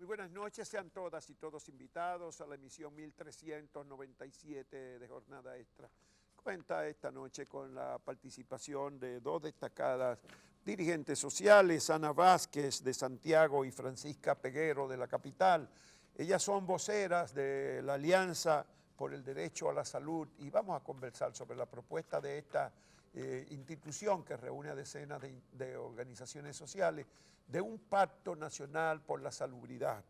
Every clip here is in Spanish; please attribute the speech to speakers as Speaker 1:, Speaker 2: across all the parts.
Speaker 1: buenas noches, sean todas y todos invitados a la emisión 1397 de Jornada Extra. Cuenta esta noche con la participación de dos destacadas dirigentes sociales, Ana Vázquez de Santiago y Francisca Peguero de la capital. Ellas son voceras de la Alianza por el Derecho a la Salud y vamos a conversar sobre la propuesta de esta institución que reúne a decenas de organizaciones sociales de un pacto nacional por la salubridad.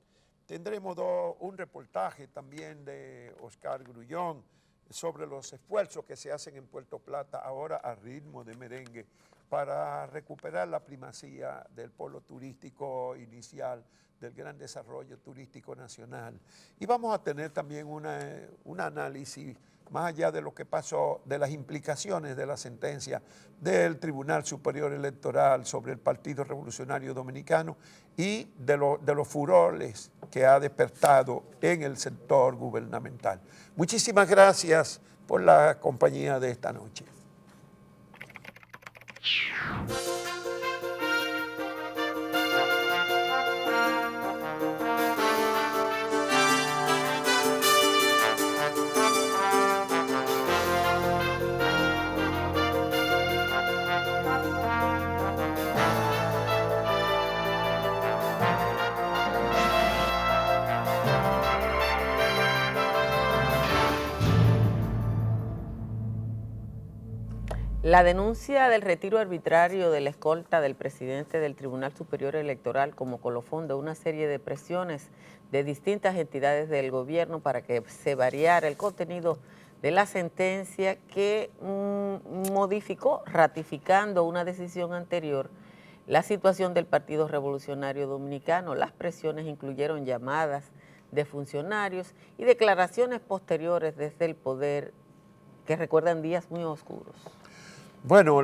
Speaker 1: Tendremos un reportaje también de Oscar Grullón sobre los esfuerzos que se hacen en Puerto Plata ahora a ritmo de merengue para recuperar la primacía del polo turístico inicial, del gran desarrollo turístico nacional. Y vamos a tener también un análisis más allá de lo que pasó, de las implicaciones de la sentencia del Tribunal Superior Electoral sobre el Partido Revolucionario Dominicano y de los furores que ha despertado en el sector gubernamental. Muchísimas gracias por la compañía de esta noche.
Speaker 2: La denuncia del retiro arbitrario de la escolta del presidente del Tribunal Superior Electoral como colofón de una serie de presiones de distintas entidades del gobierno para que se variara el contenido de la sentencia que modificó, ratificando una decisión anterior, la situación del Partido Revolucionario Dominicano. Las presiones incluyeron llamadas de funcionarios y declaraciones posteriores desde el poder que recuerdan días muy oscuros.
Speaker 1: Bueno,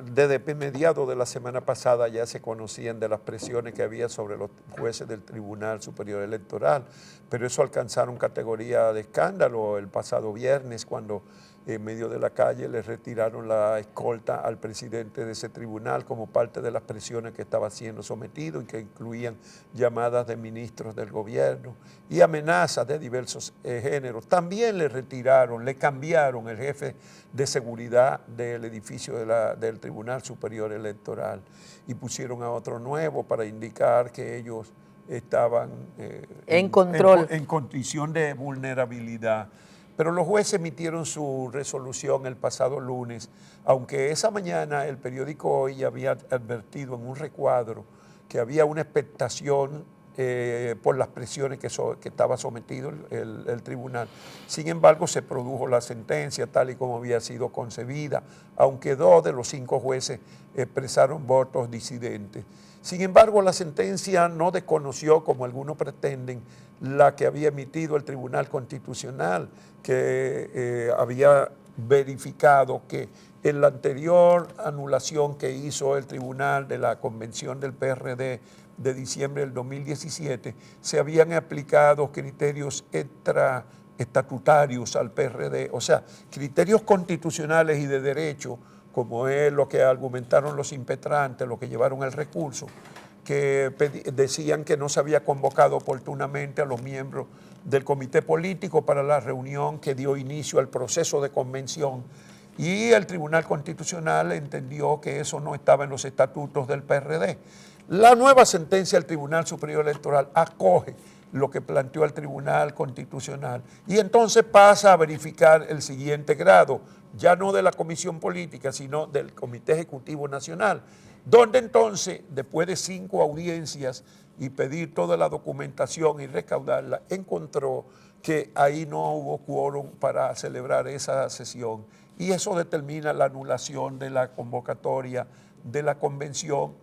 Speaker 1: desde mediados de la semana pasada ya se conocían de las presiones que había sobre los jueces del Tribunal Superior Electoral, pero eso alcanzaron categoría de escándalo el pasado viernes cuando en medio de la calle le retiraron la escolta al presidente de ese tribunal como parte de las presiones que estaba siendo sometido y que incluían llamadas de ministros del gobierno y amenazas de diversos géneros. También le retiraron, le cambiaron el jefe de seguridad del edificio del Tribunal Superior Electoral y pusieron a otro nuevo para indicar que ellos estaban
Speaker 2: en control,
Speaker 1: en condición de vulnerabilidad. Pero los jueces emitieron su resolución el pasado lunes, aunque esa mañana el periódico Hoy había advertido en un recuadro que había una expectación por las presiones que estaba sometido el tribunal. Sin embargo, se produjo la sentencia tal y como había sido concebida, aunque 2 de los 5 jueces expresaron votos disidentes. Sin embargo, la sentencia no desconoció, como algunos pretenden, la que había emitido el Tribunal Constitucional, que había verificado que en la anterior anulación que hizo el Tribunal de la Convención del PRD de diciembre del 2017, se habían aplicado criterios extraestatutarios al PRD, o sea, criterios constitucionales y de derecho, como es lo que argumentaron los impetrantes, lo que llevaron el recurso, que decían que no se había convocado oportunamente a los miembros del comité político para la reunión que dio inicio al proceso de convención, y el Tribunal Constitucional entendió que eso no estaba en los estatutos del PRD. La nueva sentencia del Tribunal Superior Electoral acoge lo que planteó el Tribunal Constitucional y entonces pasa a verificar el siguiente grado, ya no de la Comisión Política, sino del Comité Ejecutivo Nacional, donde entonces, después de 5 audiencias y pedir toda la documentación y recaudarla, encontró que ahí no hubo quórum para celebrar esa sesión y eso determina la anulación de la convocatoria de la convención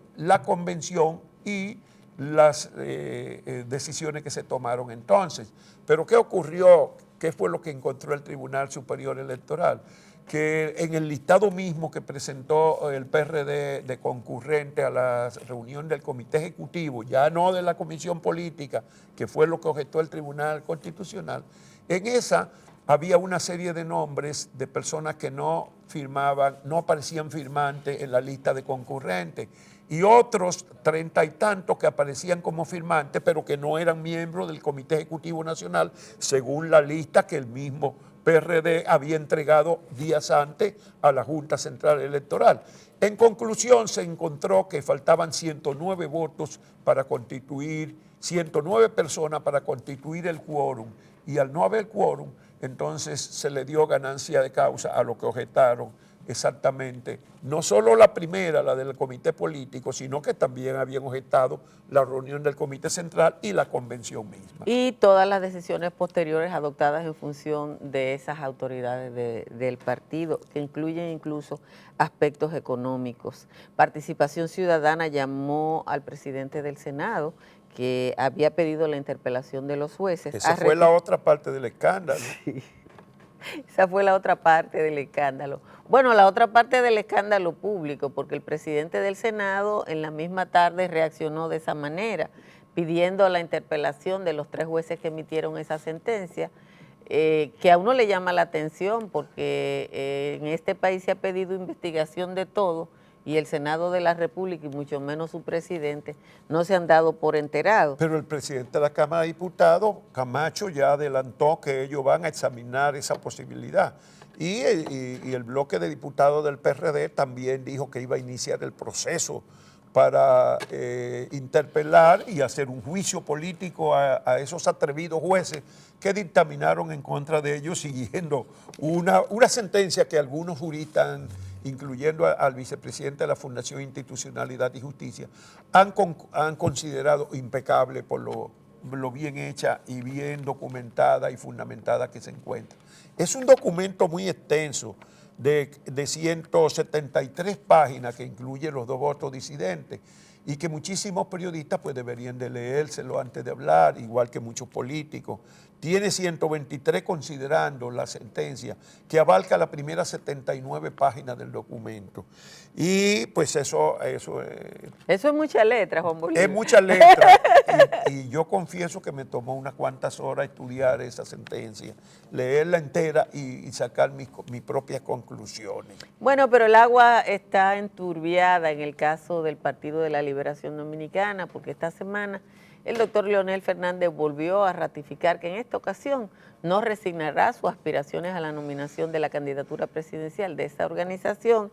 Speaker 1: y las decisiones que se tomaron entonces. Pero ¿qué ocurrió? ¿Qué fue lo que encontró el Tribunal Superior Electoral? Que en el listado mismo que presentó el PRD de concurrente a la reunión del Comité Ejecutivo, ya no de la Comisión Política, que fue lo que objetó el Tribunal Constitucional, en esa había una serie de nombres de personas que no firmaban, no aparecían firmantes en la lista de concurrentes, y otros 30 y tantos que aparecían como firmantes, pero que no eran miembros del Comité Ejecutivo Nacional, según la lista que el mismo PRD había entregado días antes a la Junta Central Electoral. En conclusión, se encontró que faltaban 109 votos para constituir, 109 personas para constituir el quórum, y al no haber quórum, entonces se le dio ganancia de causa a lo que objetaron exactamente, no solo la primera, la del comité político, sino que también habían objetado la reunión del comité central y la convención misma.
Speaker 2: Y todas las decisiones posteriores adoptadas en función de esas autoridades del partido, que incluyen incluso aspectos económicos. Participación Ciudadana llamó al presidente del Senado, que había pedido la interpelación de los jueces.
Speaker 1: Esa fue la otra parte del escándalo.
Speaker 2: Sí. Esa fue la otra parte del escándalo. Bueno, la otra parte del escándalo público, porque el presidente del Senado en la misma tarde reaccionó de esa manera, pidiendo la interpelación de los 3 jueces que emitieron esa sentencia, que a uno le llama la atención porque en este país se ha pedido investigación de todo y el Senado de la República, y mucho menos su presidente, no se han dado por enterados.
Speaker 1: Pero el presidente de la Cámara de Diputados, Camacho, ya adelantó que ellos van a examinar esa posibilidad. Y el bloque de diputados del PRD también dijo que iba a iniciar el proceso para interpelar y hacer un juicio político a esos atrevidos jueces que dictaminaron en contra de ellos, siguiendo una sentencia que algunos juristas, incluyendo al vicepresidente de la Fundación Institucionalidad y Justicia, han considerado impecable por lo bien hecha y bien documentada y fundamentada que se encuentra. Es un documento muy extenso de 173 páginas que incluye los 2 votos disidentes y que muchísimos periodistas pues deberían de leérselo antes de hablar, igual que muchos políticos. Tiene 123 considerando la sentencia, que abarca las primeras 79 páginas del documento. Y pues eso es
Speaker 2: mucha letra, Juan Bolívar.
Speaker 1: Es mucha letra. Y yo confieso que me tomó unas cuantas horas estudiar esa sentencia, leerla entera y sacar mis propias conclusiones.
Speaker 2: Bueno, pero el agua está enturbiada en el caso del Partido de la Liberación Dominicana, porque esta semana el doctor Leonel Fernández volvió a ratificar que en esta ocasión no resignará sus aspiraciones a la nominación de la candidatura presidencial de esta organización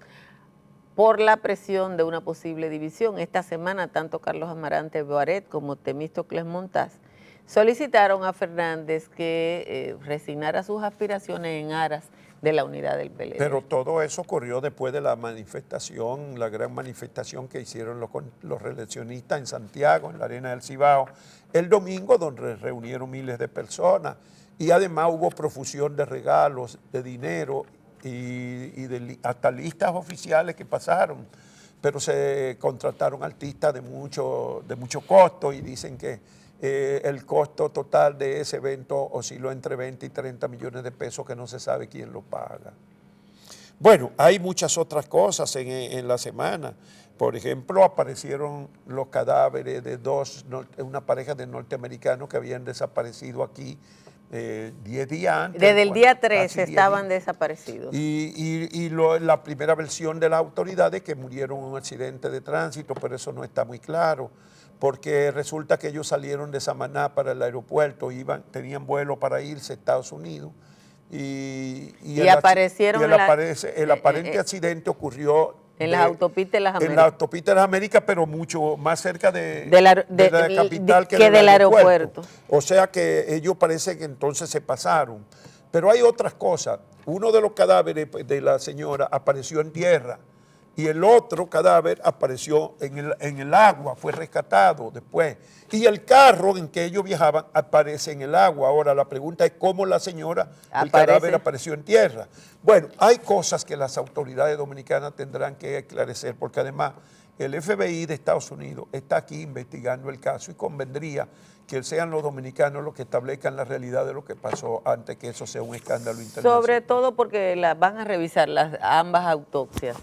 Speaker 2: por la presión de una posible división. Esta semana, tanto Carlos Amarante Boaret como Temístocles Montaz solicitaron a Fernández que resignara sus aspiraciones en aras de la unidad del PLD.
Speaker 1: Pero todo eso ocurrió después de la manifestación, la gran manifestación que hicieron los reeleccionistas en Santiago, en la Arena del Cibao, el domingo, donde reunieron miles de personas. Y además hubo profusión de regalos, de dinero hasta listas oficiales que pasaron. Pero se contrataron artistas de mucho costo y dicen que el costo total de ese evento osciló entre 20 y 30 millones de pesos, que no se sabe quién lo paga. Bueno, hay muchas otras cosas en la semana. Por ejemplo, aparecieron los cadáveres de una pareja de norteamericanos que habían desaparecido aquí 10 días antes.
Speaker 2: Desde el día 13 estaban desaparecidos.
Speaker 1: Y la primera versión de las autoridades que murieron en un accidente de tránsito, pero eso no está muy claro, porque resulta que ellos salieron de Samaná para el aeropuerto, tenían vuelo para irse a Estados Unidos. Y
Speaker 2: aparecieron
Speaker 1: el aparente accidente ocurrió
Speaker 2: en las autopistas de las Américas.
Speaker 1: En las autopistas de las Américas, pero mucho más cerca de la capital que
Speaker 2: del aeropuerto.
Speaker 1: O sea que ellos parece que entonces se pasaron. Pero hay otras cosas. Uno de los cadáveres de la señora apareció en tierra y el otro cadáver apareció en el agua, fue rescatado después. Y el carro en que ellos viajaban aparece en el agua. Ahora la pregunta es cómo la señora, el cadáver apareció en tierra. Bueno, hay cosas que las autoridades dominicanas tendrán que esclarecer, porque además el FBI de Estados Unidos está aquí investigando el caso y convendría que sean los dominicanos los que establezcan la realidad de lo que pasó antes que eso sea un escándalo internacional.
Speaker 2: Sobre todo porque van a revisar ambas autopsias.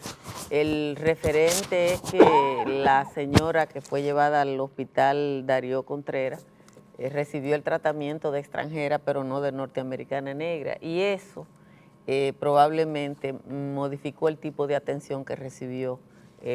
Speaker 2: El referente es que la señora que fue llevada al hospital Darío Contreras recibió el tratamiento de extranjera, pero no de norteamericana negra. Y eso probablemente modificó el tipo de atención que recibió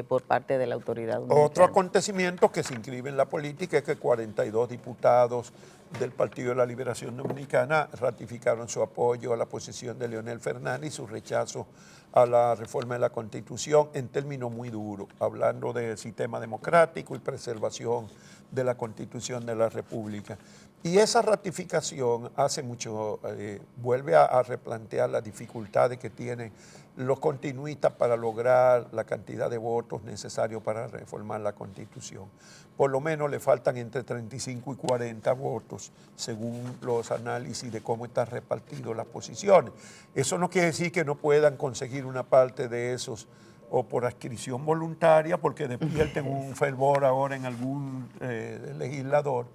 Speaker 2: por parte de la autoridad dominicana.
Speaker 1: Otro acontecimiento que se inscribe en la política es que 42 diputados del Partido de la Liberación Dominicana ratificaron su apoyo a la posición de Leonel Fernández y su rechazo a la reforma de la Constitución en términos muy duros, hablando del sistema democrático y preservación de la Constitución de la República. Y esa ratificación hace mucho, vuelve a replantear las dificultades que tienen los continuistas para lograr la cantidad de votos necesarios para reformar la Constitución. Por lo menos le faltan entre 35 y 40 votos, según los análisis de cómo están repartidas las posiciones. Eso no quiere decir que no puedan conseguir una parte de esos o por adscripción voluntaria, porque despierten un fervor ahora en algún legislador,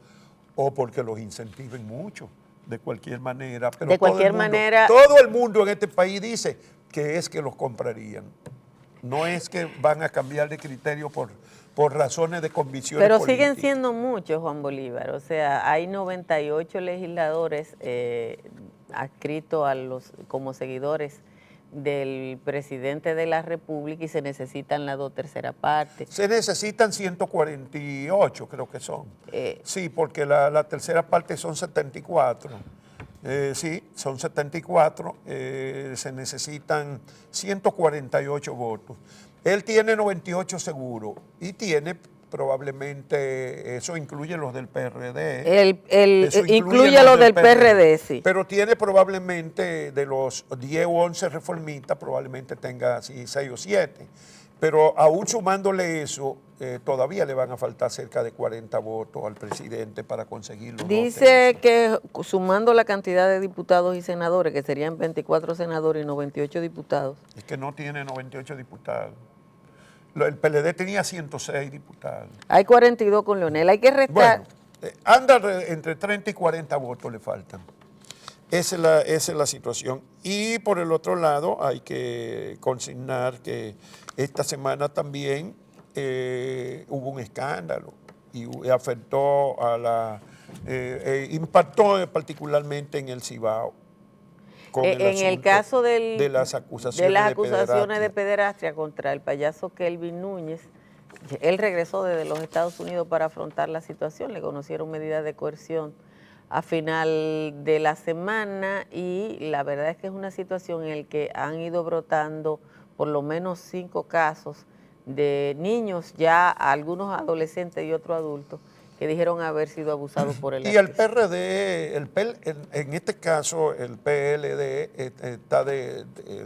Speaker 1: o porque los incentiven mucho, de cualquier manera. Pero
Speaker 2: de cualquier manera,
Speaker 1: todo el mundo en este país dice que es que los comprarían. No es que van a cambiar de criterio por razones de convicciones
Speaker 2: pero
Speaker 1: políticas.
Speaker 2: siguen siendo muchos, Juan Bolívar. O sea, hay 98 legisladores adscritos como seguidores del presidente de la República y se necesitan las 2/3 partes.
Speaker 1: Se necesitan 148, creo que son. Sí, porque la tercera parte son 74. Sí, son 74. Se necesitan 148 votos. Él tiene 98 seguros y tiene probablemente, eso incluye los del PRD.
Speaker 2: Incluye los del PRD, sí.
Speaker 1: Pero tiene probablemente, de los 10 o 11 reformistas, probablemente tenga así 6 o 7. Pero aún sumándole eso, todavía le van a faltar cerca de 40 votos al presidente para conseguirlo.
Speaker 2: Dice que sumando la cantidad de diputados y senadores, que serían 24 senadores y 98 diputados.
Speaker 1: Es que no tiene 98 diputados. El PLD tenía 106 diputados.
Speaker 2: Hay 42 con Leonel. Hay que restar.
Speaker 1: Bueno, anda entre 30 y 40 votos le faltan. Esa es la situación. Y por el otro lado, hay que consignar que esta semana también hubo un escándalo y afectó a impactó particularmente en el Cibao.
Speaker 2: En el caso
Speaker 1: de las acusaciones
Speaker 2: de pederastia contra el payaso Kelvin Núñez, él regresó desde los Estados Unidos para afrontar la situación, le conocieron medidas de coerción a final de la semana y la verdad es que es una situación en la que han ido brotando por lo menos 5 casos de niños, ya algunos adolescentes y otros adultos, que dijeron haber sido abusados por el
Speaker 1: Y el PRD, en este caso el PLD está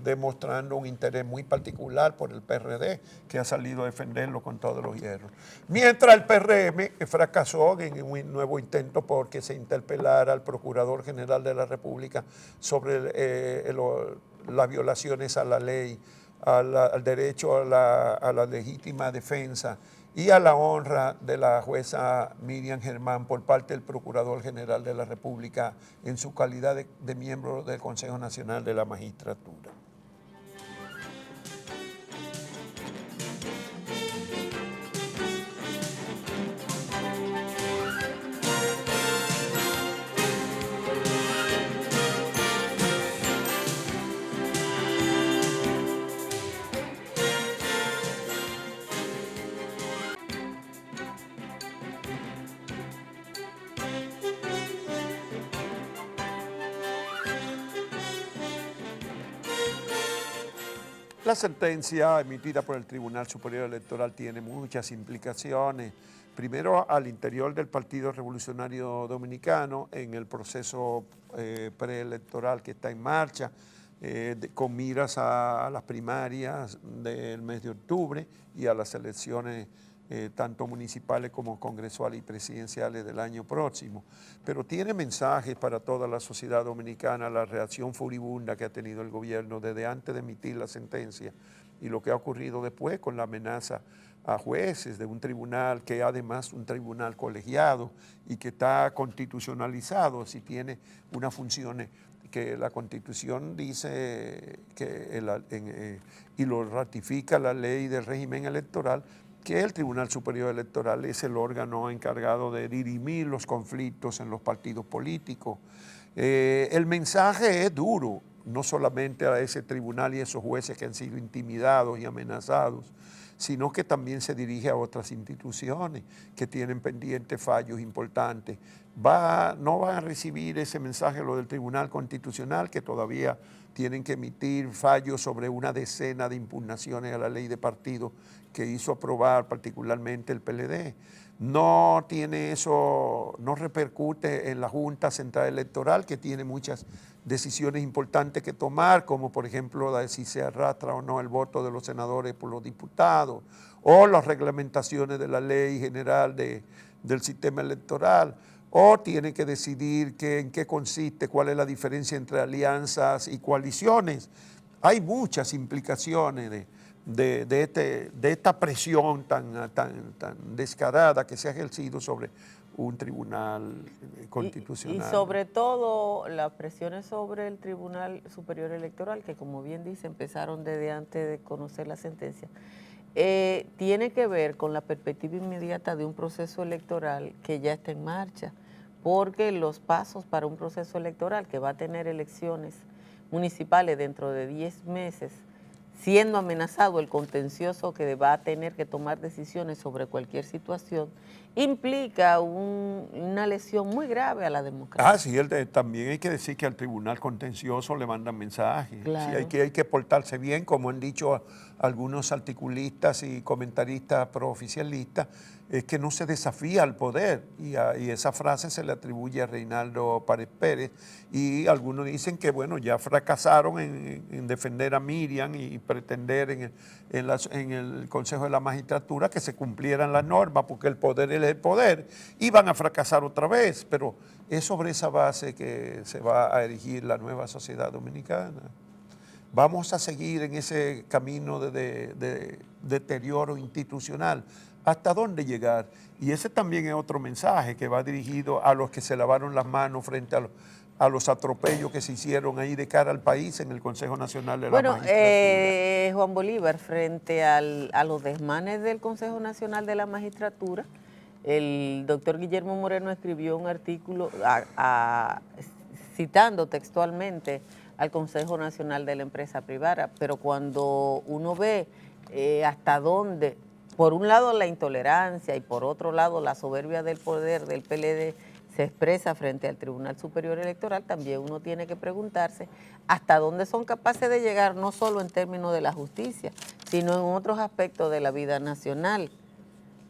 Speaker 1: demostrando un interés muy particular por el PRD, que ha salido a defenderlo con todos los hierros. Mientras el PRM fracasó en un nuevo intento porque se interpelara al Procurador General de la República sobre las violaciones a la ley, al derecho a la legítima defensa y a la honra de la jueza Miriam Germán por parte del Procurador General de la República en su calidad de miembro del Consejo Nacional de la Magistratura. La sentencia emitida por el Tribunal Superior Electoral tiene muchas implicaciones. Primero, al interior del Partido Revolucionario Dominicano, en el proceso preelectoral que está en marcha, con miras a las primarias del mes de octubre y a las elecciones tanto municipales como congresuales y presidenciales del año próximo. Pero tiene mensajes para toda la sociedad dominicana, la reacción furibunda que ha tenido el gobierno desde antes de emitir la sentencia y lo que ha ocurrido después con la amenaza a jueces de un tribunal que además un tribunal colegiado y que está constitucionalizado, si tiene unas funciones que la Constitución dice que y lo ratifica la ley del régimen electoral, que el Tribunal Superior Electoral es el órgano encargado de dirimir los conflictos en los partidos políticos. El mensaje es duro, no solamente a ese tribunal y esos jueces que han sido intimidados y amenazados, sino que también se dirige a otras instituciones que tienen pendientes fallos importantes. No van a recibir ese mensaje lo del Tribunal Constitucional, que todavía tienen que emitir fallos sobre una decena de impugnaciones a la ley de partidos que hizo aprobar particularmente el PLD. No tiene eso, no repercute en la Junta Central Electoral, que tiene muchas decisiones importantes que tomar, como por ejemplo la de si se arrastra o no el voto de los senadores por los diputados, o las reglamentaciones de la ley general del sistema electoral, o tiene que decidir en qué consiste, cuál es la diferencia entre alianzas y coaliciones. Hay muchas implicaciones de esta presión tan descarada que se ha ejercido sobre un tribunal constitucional.
Speaker 2: Y sobre todo las presiones sobre el Tribunal Superior Electoral, que como bien dice, empezaron desde antes de conocer la sentencia, tiene que ver con la perspectiva inmediata de un proceso electoral que ya está en marcha, porque los pasos para un proceso electoral que va a tener elecciones municipales dentro de 10 meses, siendo amenazado el contencioso que va a tener que tomar decisiones sobre cualquier situación, implica una lesión muy grave a la democracia.
Speaker 1: Sí, también hay que decir que al tribunal contencioso le mandan mensajes.
Speaker 2: Claro.
Speaker 1: Sí, hay que portarse bien, como han dicho algunos articulistas y comentaristas prooficialistas, es que no se desafía al poder, y esa frase se le atribuye a Reinaldo Párez Pérez, y algunos dicen que bueno, ya fracasaron en defender a Miriam y pretender en el Consejo de la Magistratura que se cumplieran las normas, porque el poder es el poder, y van a fracasar otra vez, pero es sobre esa base que se va a erigir la nueva sociedad dominicana. Vamos a seguir en ese camino de deterioro institucional. ¿Hasta dónde llegar? Y ese también es otro mensaje que va dirigido a los que se lavaron las manos frente a los atropellos que se hicieron ahí de cara al país en el Consejo Nacional de la Magistratura.
Speaker 2: Juan Bolívar, frente a los desmanes del Consejo Nacional de la Magistratura, el doctor Guillermo Moreno escribió un artículo citando textualmente al Consejo Nacional de la Empresa Privada, pero cuando uno ve hasta dónde, por un lado la intolerancia y por otro lado la soberbia del poder del PLD se expresa frente al Tribunal Superior Electoral, también uno tiene que preguntarse hasta dónde son capaces de llegar, no solo en términos de la justicia, sino en otros aspectos de la vida nacional.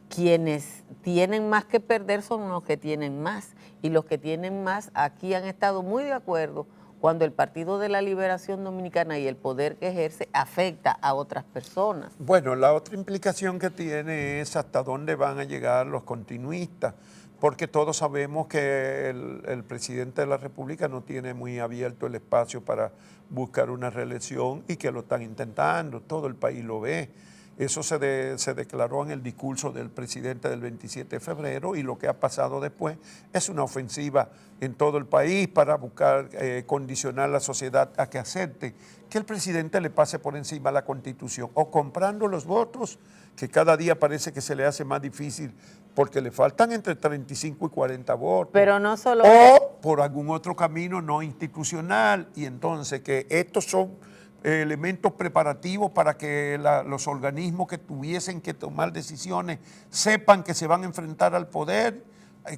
Speaker 2: Quienes tienen más que perder son los que tienen más, y los que tienen más aquí han estado muy de acuerdo cuando el Partido de la Liberación Dominicana y el poder que ejerce afecta a otras personas.
Speaker 1: Bueno, la otra implicación que tiene es hasta dónde van a llegar los continuistas, porque todos sabemos que el presidente de la República no tiene muy abierto el espacio para buscar una reelección y que lo están intentando, todo el país lo ve. Eso se declaró en el discurso del presidente del 27 de febrero, y lo que ha pasado después es una ofensiva en todo el país para buscar condicionar a la sociedad a que acepte que el presidente le pase por encima a la Constitución, o comprando los votos, que cada día parece que se le hace más difícil porque le faltan entre 35 y 40 votos.
Speaker 2: Pero no solo...
Speaker 1: O por algún otro camino no institucional, y entonces que estos son elementos preparativos para que los organismos que tuviesen que tomar decisiones sepan que se van a enfrentar al poder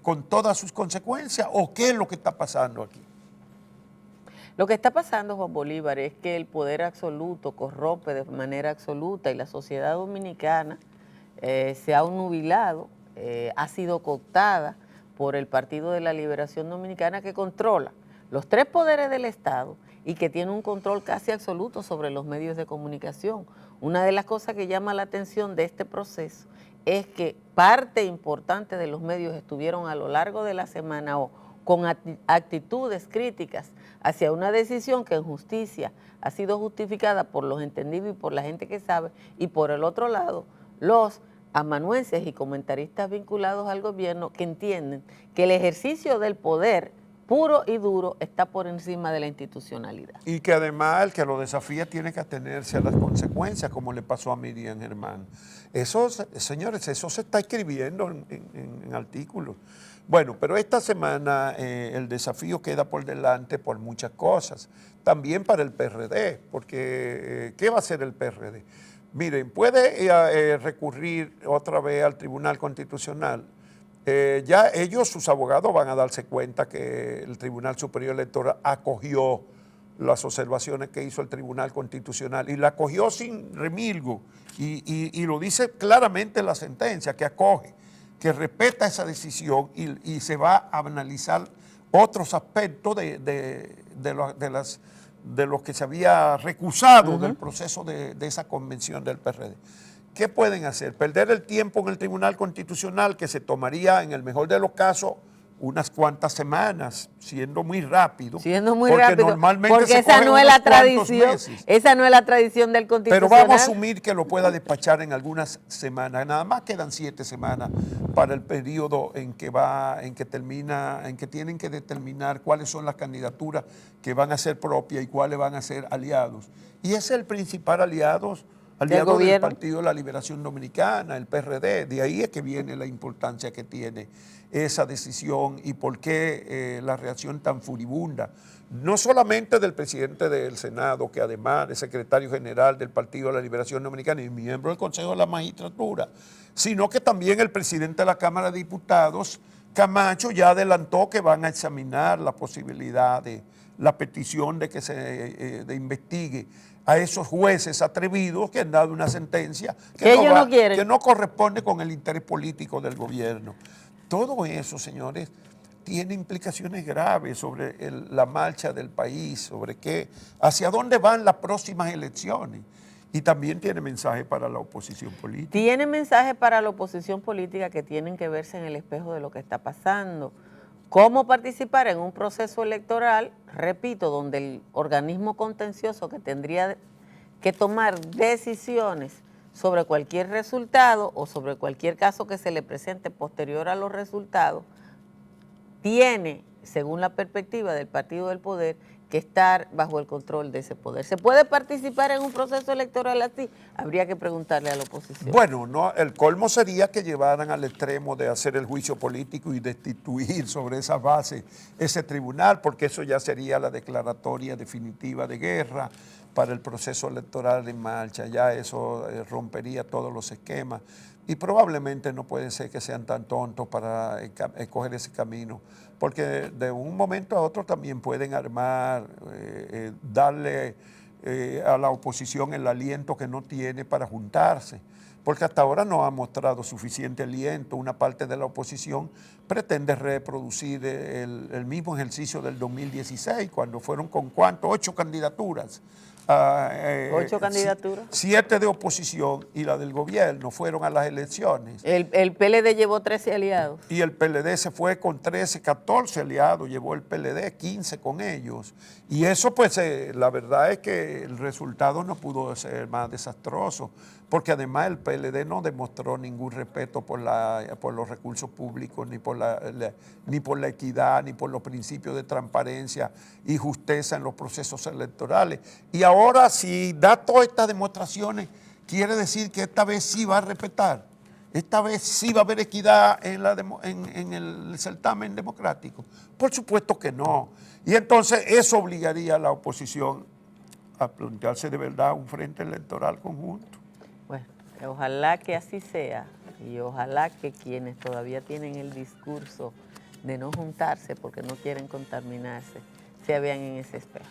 Speaker 1: con todas sus consecuencias, o qué es lo que está pasando aquí.
Speaker 2: Lo que está pasando, Juan Bolívar, es que el poder absoluto corrompe de manera absoluta, y la sociedad dominicana se ha nubilado, ha sido cooptada por el Partido de la Liberación Dominicana, que controla los tres poderes del Estado y que tiene un control casi absoluto sobre los medios de comunicación. Una de las cosas que llama la atención de este proceso es que parte importante de los medios estuvieron a lo largo de la semana con actitudes críticas hacia una decisión que en justicia ha sido justificada por los entendidos y por la gente que sabe, y por el otro lado, los amanuenses y comentaristas vinculados al gobierno que entienden que el ejercicio del poder puro y duro está por encima de la institucionalidad.
Speaker 1: Y que además el que lo desafía tiene que atenerse a las consecuencias, como le pasó a Miriam Germán. Eso, señores, eso se está escribiendo en artículos. Bueno, pero esta semana el desafío queda por delante por muchas cosas. También para el PRD, porque ¿qué va a hacer el PRD? Miren, puede recurrir otra vez al Tribunal Constitucional. Ya ellos, sus abogados, van a darse cuenta que el Tribunal Superior Electoral acogió las observaciones que hizo el Tribunal Constitucional y la acogió sin remilgo y lo dice claramente la sentencia, que acoge, que respeta esa decisión y se va a analizar otros aspectos de los que se había recusado del proceso de esa convención del PRD. ¿Qué pueden hacer? Perder el tiempo en el Tribunal Constitucional, que se tomaría en el mejor de los casos unas cuantas semanas, siendo muy rápido.
Speaker 2: Siendo muy
Speaker 1: porque
Speaker 2: rápido,
Speaker 1: normalmente
Speaker 2: porque
Speaker 1: se
Speaker 2: esa
Speaker 1: cogen
Speaker 2: no es
Speaker 1: unos
Speaker 2: la
Speaker 1: cuantos
Speaker 2: tradición,
Speaker 1: meses.
Speaker 2: esa no es la tradición del
Speaker 1: Pero
Speaker 2: Constitucional.
Speaker 1: vamos a asumir que lo pueda despachar en algunas semanas. Nada más quedan 7 semanas para el periodo en que tienen que determinar cuáles son las candidaturas que van a ser propias y cuáles van a ser aliados. Y ese es el principal aliado del Partido de la Liberación Dominicana, el PRD. De ahí es que viene la importancia que tiene esa decisión y por qué la reacción tan furibunda, no solamente del presidente del Senado, que además es secretario general del Partido de la Liberación Dominicana y miembro del Consejo de la Magistratura, sino que también el presidente de la Cámara de Diputados, Camacho, ya adelantó que van a examinar la posibilidad de la petición de que se investigue a esos jueces atrevidos que han dado una sentencia que no corresponde con el interés político del gobierno. Todo eso, señores, tiene implicaciones graves sobre la marcha del país, sobre hacia dónde van las próximas elecciones. Y también tiene mensaje para la oposición política.
Speaker 2: Tiene mensaje para la oposición política que tienen que verse en el espejo de lo que está pasando. Cómo participar en un proceso electoral, repito, donde el organismo contencioso que tendría que tomar decisiones sobre cualquier resultado o sobre cualquier caso que se le presente posterior a los resultados, tiene, según la perspectiva del partido del poder, que estar bajo el control de ese poder. ¿Se puede participar en un proceso electoral así? Habría que preguntarle a la oposición.
Speaker 1: Bueno, no, el colmo sería que llevaran al extremo de hacer el juicio político y destituir sobre esa base ese tribunal, porque eso ya sería la declaratoria definitiva de guerra para el proceso electoral en marcha. Ya eso rompería todos los esquemas y probablemente no puede ser que sean tan tontos para escoger ese camino, porque de un momento a otro también pueden armar, darle a la oposición el aliento que no tiene para juntarse, porque hasta ahora no ha mostrado suficiente aliento. Una parte de la oposición pretende reproducir el mismo ejercicio del 2016, cuando fueron con ¿cuánto? 8 candidaturas.
Speaker 2: 8 candidaturas.
Speaker 1: 7 de oposición y la del gobierno fueron a las elecciones.
Speaker 2: El PLD llevó 13 aliados.
Speaker 1: Y el PLD se fue con 13, 14 aliados, llevó el PLD 15 con ellos. Y eso pues la verdad es que el resultado no pudo ser más desastroso, porque además el PLD no demostró ningún respeto por los recursos públicos, ni por la equidad, ni por los principios de transparencia y justeza en los procesos electorales. Y ahora, si da todas estas demostraciones, quiere decir que esta vez sí va a respetar. Esta vez sí va a haber equidad en el certamen democrático. Por supuesto que no. Y entonces eso obligaría a la oposición a plantearse de verdad un frente electoral conjunto.
Speaker 2: Bueno, ojalá que así sea y ojalá que quienes todavía tienen el discurso de no juntarse porque no quieren contaminarse, se vean en ese espejo.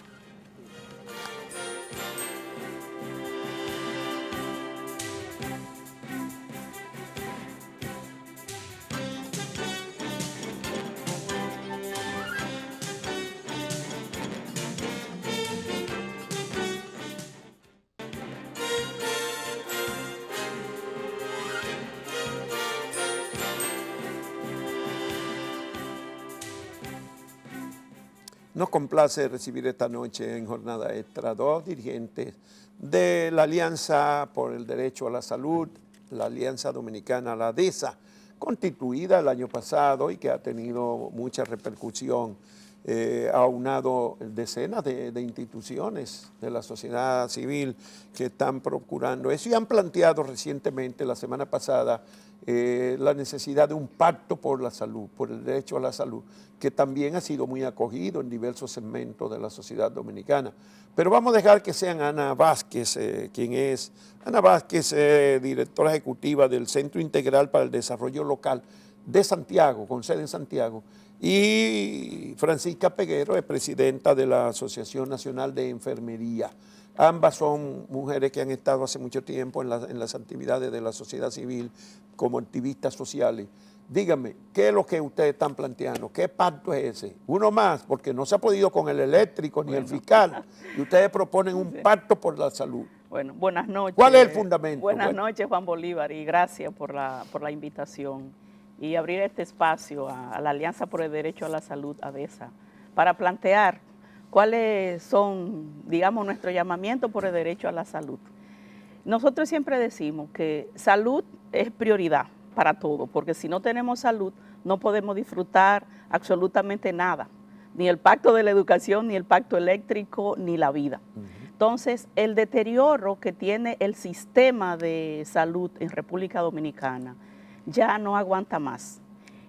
Speaker 1: Nos complace recibir esta noche en Jornada Extra 2 dirigentes de la Alianza por el Derecho a la Salud, la Alianza Dominicana, la ADESA, constituida el año pasado y que ha tenido mucha repercusión aunado decenas de instituciones de la sociedad civil que están procurando eso y han planteado recientemente, la semana pasada, la necesidad de un pacto por la salud, por el derecho a la salud, que también ha sido muy acogido en diversos segmentos de la sociedad dominicana. Pero vamos a dejar que sean Ana Vázquez, quien es. Ana Vázquez, directora ejecutiva del Centro Integral para el Desarrollo Local de Santiago, con sede en Santiago, y Francisca Peguero es presidenta de la Asociación Nacional de Enfermería. Ambas son mujeres que han estado hace mucho tiempo en las actividades de la sociedad civil como activistas sociales. Díganme, ¿qué es lo que ustedes están planteando? ¿Qué pacto es ese? Uno más, porque no se ha podido con el eléctrico ni el fiscal, y ustedes proponen un pacto por la salud.
Speaker 3: Bueno, buenas noches.
Speaker 1: ¿Cuál es el fundamento?
Speaker 3: Buenas noches, Juan Bolívar, y gracias por la invitación y abrir este espacio a la Alianza por el Derecho a la Salud, ADESA, para plantear cuáles son, digamos, nuestro llamamiento por el derecho a la salud. Nosotros siempre decimos que salud es prioridad para todo, porque si no tenemos salud no podemos disfrutar absolutamente nada, ni el pacto de la educación, ni el pacto eléctrico, ni la vida. Entonces, el deterioro que tiene el sistema de salud en República Dominicana ya no aguanta más.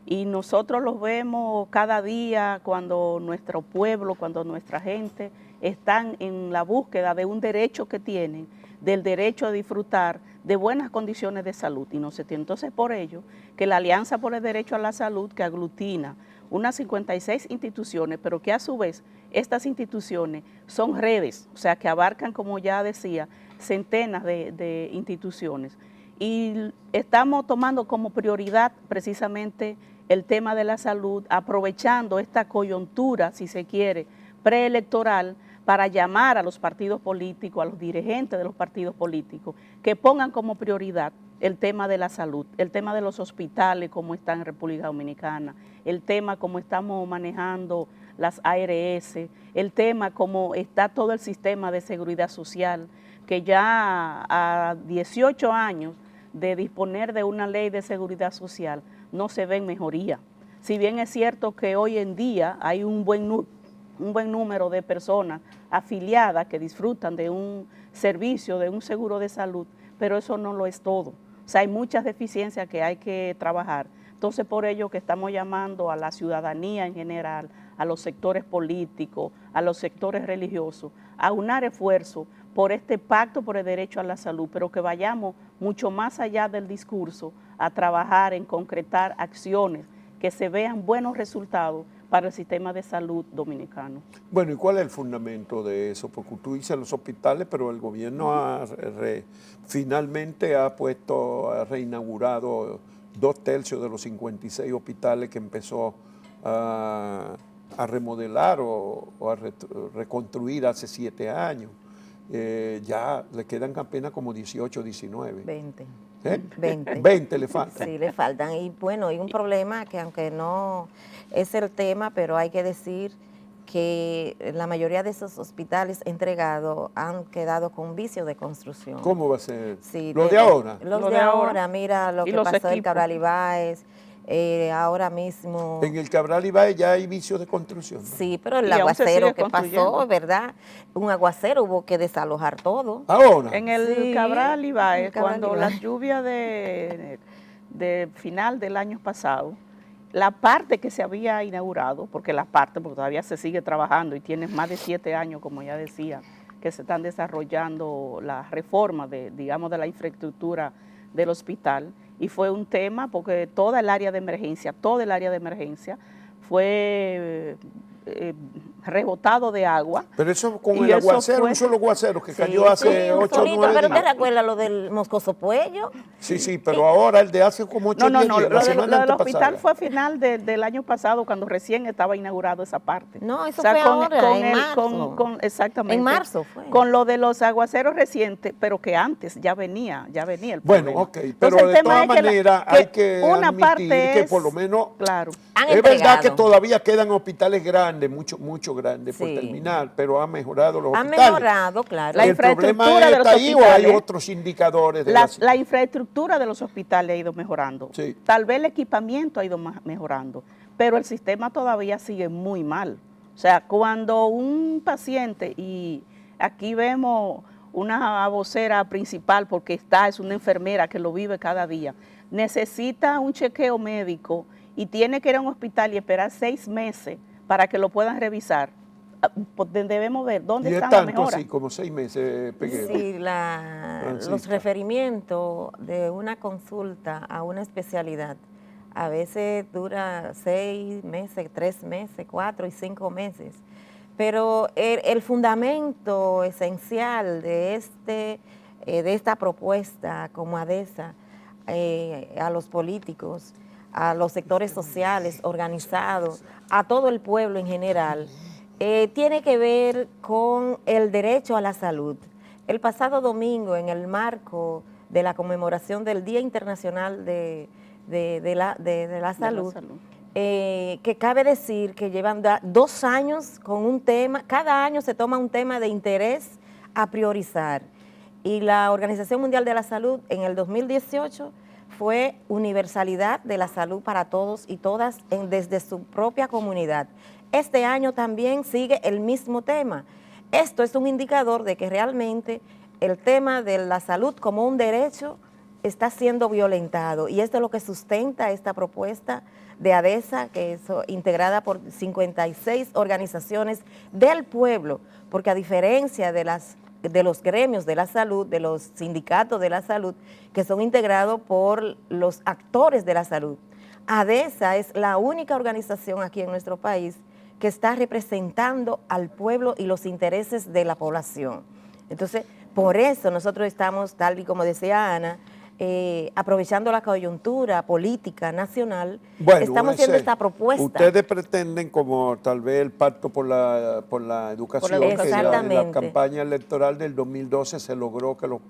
Speaker 3: Y nosotros los vemos cada día cuando nuestro pueblo, cuando nuestra gente están en la búsqueda de un derecho que tienen, del derecho a disfrutar de buenas condiciones de salud. Y no se tiene. Entonces, por ello, que la Alianza por el Derecho a la Salud, que aglutina unas 56 instituciones, pero que a su vez estas instituciones son redes, o sea, que abarcan, como ya decía, centenas de instituciones. Y estamos tomando como prioridad precisamente el tema de la salud, aprovechando esta coyuntura, si se quiere, preelectoral, para llamar a los partidos políticos, a los dirigentes de los partidos políticos, que pongan como prioridad el tema de la salud, el tema de los hospitales, como están en República Dominicana, el tema como estamos manejando las ARS, el tema como está todo el sistema de seguridad social, que ya a 18 años de disponer de una ley de seguridad social no se ve mejoría. Si bien es cierto que hoy en día hay un buen número de personas afiliadas que disfrutan de un servicio, de un seguro de salud, pero eso no lo es todo. O sea, hay muchas deficiencias que hay que trabajar. Entonces, por ello que estamos llamando a la ciudadanía en general, a los sectores políticos, a los sectores religiosos, a unar esfuerzos por este pacto por el derecho a la salud, pero que vayamos mucho más allá del discurso a trabajar en concretar acciones que se vean buenos resultados para el sistema de salud dominicano.
Speaker 1: Bueno, ¿y cuál es el fundamento de eso? Porque tú dices los hospitales, pero el gobierno finalmente ha reinaugurado 2/3 de los 56 hospitales que empezó a remodelar o a reconstruir hace 7 años. Ya le quedan apenas como 18, 19.
Speaker 4: 20.
Speaker 1: 20 le faltan.
Speaker 4: Sí, le faltan. Y bueno, hay un problema que aunque no es el tema, pero hay que decir que la mayoría de esos hospitales entregados han quedado con vicios de construcción.
Speaker 1: ¿Cómo va a ser?
Speaker 4: Sí,
Speaker 1: ¿Los de ahora?
Speaker 4: Los de ahora, mira lo que pasó en
Speaker 3: equipos.
Speaker 4: Cabral Ibáez, ahora mismo.
Speaker 1: En el Cabral Ibáez ya hay vicios de construcción, ¿no?
Speaker 4: Sí, pero el
Speaker 3: Y aún se
Speaker 4: aguacero
Speaker 3: sigue
Speaker 4: que pasó,
Speaker 3: construyendo.
Speaker 4: ¿verdad? Un aguacero, hubo que desalojar todo.
Speaker 1: Ahora.
Speaker 3: En el
Speaker 4: Sí,
Speaker 3: Cabral Ibáez,
Speaker 4: el Cabral
Speaker 3: cuando
Speaker 4: Ibáez.
Speaker 3: las lluvias de final del año pasado, la parte que se había inaugurado, porque todavía se sigue trabajando y tiene más de 7 años, como ya decía, que se están desarrollando las reformas de la infraestructura del hospital, y fue un tema porque toda el área de emergencia fue rebotado de agua.
Speaker 1: Pero eso con
Speaker 3: Y
Speaker 1: el
Speaker 3: eso
Speaker 1: aguacero,
Speaker 3: fue-
Speaker 1: un solo aguacero que
Speaker 4: Sí,
Speaker 1: cayó hace
Speaker 4: sí,
Speaker 1: 8 o
Speaker 4: solito,
Speaker 1: 9
Speaker 4: pero ¿te
Speaker 1: días.
Speaker 4: recuerdas lo del moscoso puello?
Speaker 1: Sí, pero ahora el de hace como 8
Speaker 3: No,
Speaker 1: días,
Speaker 3: lo
Speaker 1: la
Speaker 3: del
Speaker 1: semana
Speaker 3: hospital
Speaker 1: antepasada.
Speaker 3: fue a final del año pasado, cuando recién estaba inaugurado esa parte.
Speaker 4: No, eso fue ahora, en marzo.
Speaker 3: Exactamente.
Speaker 4: En marzo fue.
Speaker 3: Con lo de los aguaceros recientes, pero que antes ya venía el
Speaker 1: Bueno,
Speaker 3: problema.
Speaker 1: ok,
Speaker 3: Entonces,
Speaker 1: pero
Speaker 3: el
Speaker 1: de
Speaker 3: tema
Speaker 1: todas
Speaker 3: es que
Speaker 1: maneras hay que
Speaker 3: una
Speaker 1: admitir
Speaker 3: parte
Speaker 1: que
Speaker 3: es,
Speaker 1: por lo menos
Speaker 3: claro,
Speaker 4: Han
Speaker 1: es verdad
Speaker 4: entregado.
Speaker 1: que todavía quedan hospitales grandes, mucho grandes por
Speaker 4: Sí.
Speaker 1: terminar, pero han mejorado los
Speaker 4: Han
Speaker 1: hospitales.
Speaker 4: mejorado, claro.
Speaker 3: La
Speaker 1: ¿El problema
Speaker 3: infraestructura de los
Speaker 1: está ahí o hay
Speaker 3: hospitales,
Speaker 1: otros indicadores de
Speaker 3: la infraestructura de los hospitales ha ido mejorando.
Speaker 1: Sí.
Speaker 3: Tal vez el equipamiento ha ido mejorando, pero el sistema todavía sigue muy mal. O sea, cuando un paciente, y aquí vemos una vocera principal porque es una enfermera que lo vive cada día, necesita un chequeo médico y tiene que ir a un hospital y esperar 6 meses para que lo puedan revisar, pues debemos ver dónde
Speaker 1: Y es
Speaker 3: están las
Speaker 1: tanto
Speaker 3: mejoras.
Speaker 1: así, como 6 meses, Peguero.
Speaker 4: Sí, los
Speaker 1: Francisca.
Speaker 4: referimientos de una consulta a una especialidad a veces dura 6 meses, 3 meses, 4 y 5 meses. Pero el fundamento esencial de esta propuesta como ADESA a los políticos, a los sectores sociales organizados, a todo el pueblo en general, tiene que ver con el derecho a la salud. El pasado domingo, en el marco de la conmemoración del Día Internacional de la Salud, que cabe decir que llevan 2 años con un tema, cada año se toma un tema de interés a priorizar. Y la Organización Mundial de la Salud en el 2018 fue universalidad de la salud para todos y todas desde su propia comunidad. Este año también sigue el mismo tema. Esto es un indicador de que realmente el tema de la salud como un derecho está siendo violentado, y esto es lo que sustenta esta propuesta de ADESA, que es integrada por 56 organizaciones del pueblo, porque a diferencia de los gremios de la salud, de los sindicatos de la salud, que son integrados por los actores de la salud, ADESA es la única organización aquí en nuestro país que está representando al pueblo y los intereses de la población. Entonces, por eso nosotros estamos, tal y como decía Ana, aprovechando la coyuntura política nacional, estamos haciendo esta propuesta.
Speaker 1: Ustedes pretenden, como tal vez el pacto por la educación, que en la campaña electoral del 2012 se logró que los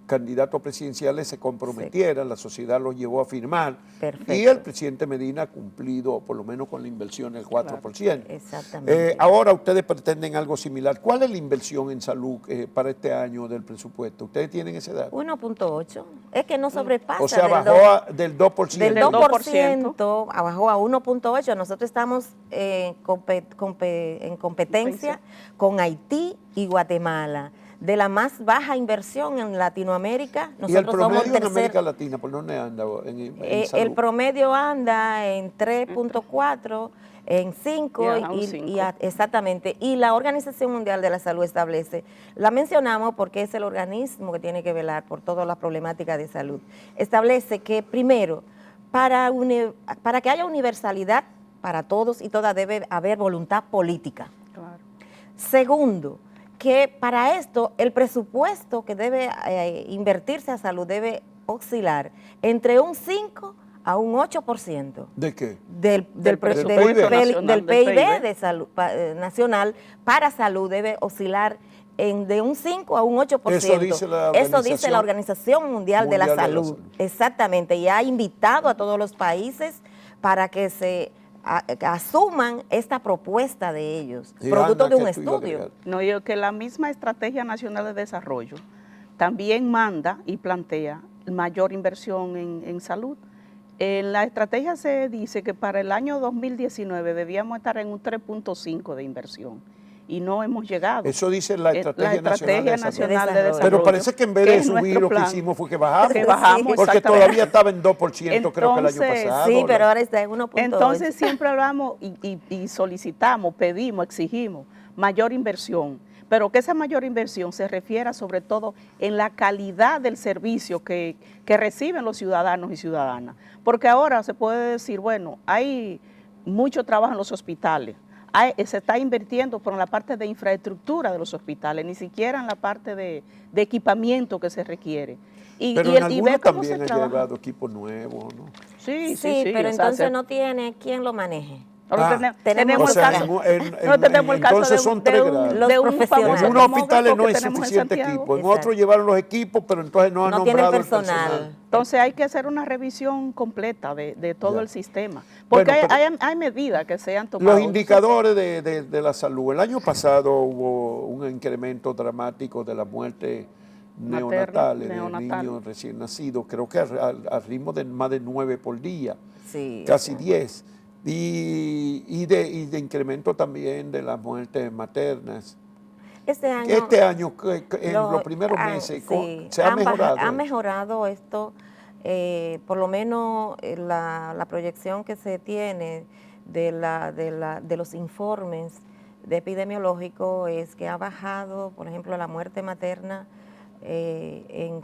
Speaker 1: candidatos presidenciales se comprometieran, la sociedad los llevó a firmar. Perfecto. Y el presidente Medina ha cumplido por lo menos con la inversión del 4%. Claro.
Speaker 4: Exactamente.
Speaker 1: Ahora ustedes pretenden algo similar. ¿Cuál es la inversión en salud para este año del presupuesto? ¿Ustedes tienen esa edad?
Speaker 4: 1.8. Es que no sobrepasa.
Speaker 1: O sea, bajó del 2%.
Speaker 4: Del 2% bajó a 1.8. Nosotros estamos en competencia con Haití y Guatemala. De la más baja inversión en Latinoamérica, nosotros
Speaker 1: ¿Y el promedio
Speaker 4: somos
Speaker 1: en América Latina por dónde anda en salud?
Speaker 4: El promedio anda en 3.4, en 5, exactamente. Y la Organización Mundial de la Salud establece, la mencionamos porque es el organismo que tiene que velar por todas las problemáticas de salud, establece que primero, para que haya universalidad para todos y todas debe haber voluntad política. Claro. Segundo, que para esto el presupuesto que debe invertirse a salud debe oscilar entre un 5 a un 8%.
Speaker 1: ¿De qué?
Speaker 4: Del PIB de salud, nacional para salud debe oscilar de un 5 a un 8%. Eso dice la Organización Mundial de la Salud. Exactamente, y ha invitado a todos los países para que se asuman esta propuesta de ellos, producto de un estudio.
Speaker 3: No, yo que la misma Estrategia Nacional de Desarrollo también manda y plantea mayor inversión en salud. En la estrategia se dice que para el año 2019 debíamos estar en un 3.5 de inversión y no hemos llegado.
Speaker 1: Eso dice la Estrategia Nacional de Desarrollo. Pero parece que en vez de subir lo que hicimos fue que bajamos.
Speaker 3: Que bajamos,
Speaker 1: porque todavía estaba en 2%,
Speaker 3: entonces,
Speaker 1: creo que el año pasado.
Speaker 4: Sí, pero ahora está en 1.8.
Speaker 3: Entonces siempre hablamos y solicitamos, pedimos, exigimos mayor inversión, pero que esa mayor inversión se refiera sobre todo en la calidad del servicio que reciben los ciudadanos y ciudadanas. Porque ahora se puede decir, bueno, hay mucho trabajo en los hospitales, se está invirtiendo por la parte de infraestructura de los hospitales, ni siquiera en la parte de equipamiento que se requiere.
Speaker 1: Pero en algunos también ha llevado equipos nuevos, ¿no?
Speaker 4: Sí, pero entonces no tiene quien lo maneje.
Speaker 3: Tenemos el caso de un
Speaker 1: profesionales. En unos hospitales no hay suficiente equipo, en otros llevaron los equipos, pero entonces no han nombrado el personal.
Speaker 3: Entonces hay que hacer una revisión completa de todo el sistema, porque hay medidas que se han tomado.
Speaker 1: Los indicadores de la salud. El año pasado hubo un incremento dramático de la muerte neonatales, de niños recién nacidos, creo que al ritmo de más de 9 por día, casi 10. y de incremento también de las muertes maternas.
Speaker 4: Este año,
Speaker 1: En los primeros meses,
Speaker 4: sí,
Speaker 1: ¿se ha mejorado?
Speaker 4: Ha mejorado esto, por lo menos la proyección que se tiene de los informes de epidemiológico es que ha bajado, por ejemplo, la muerte materna en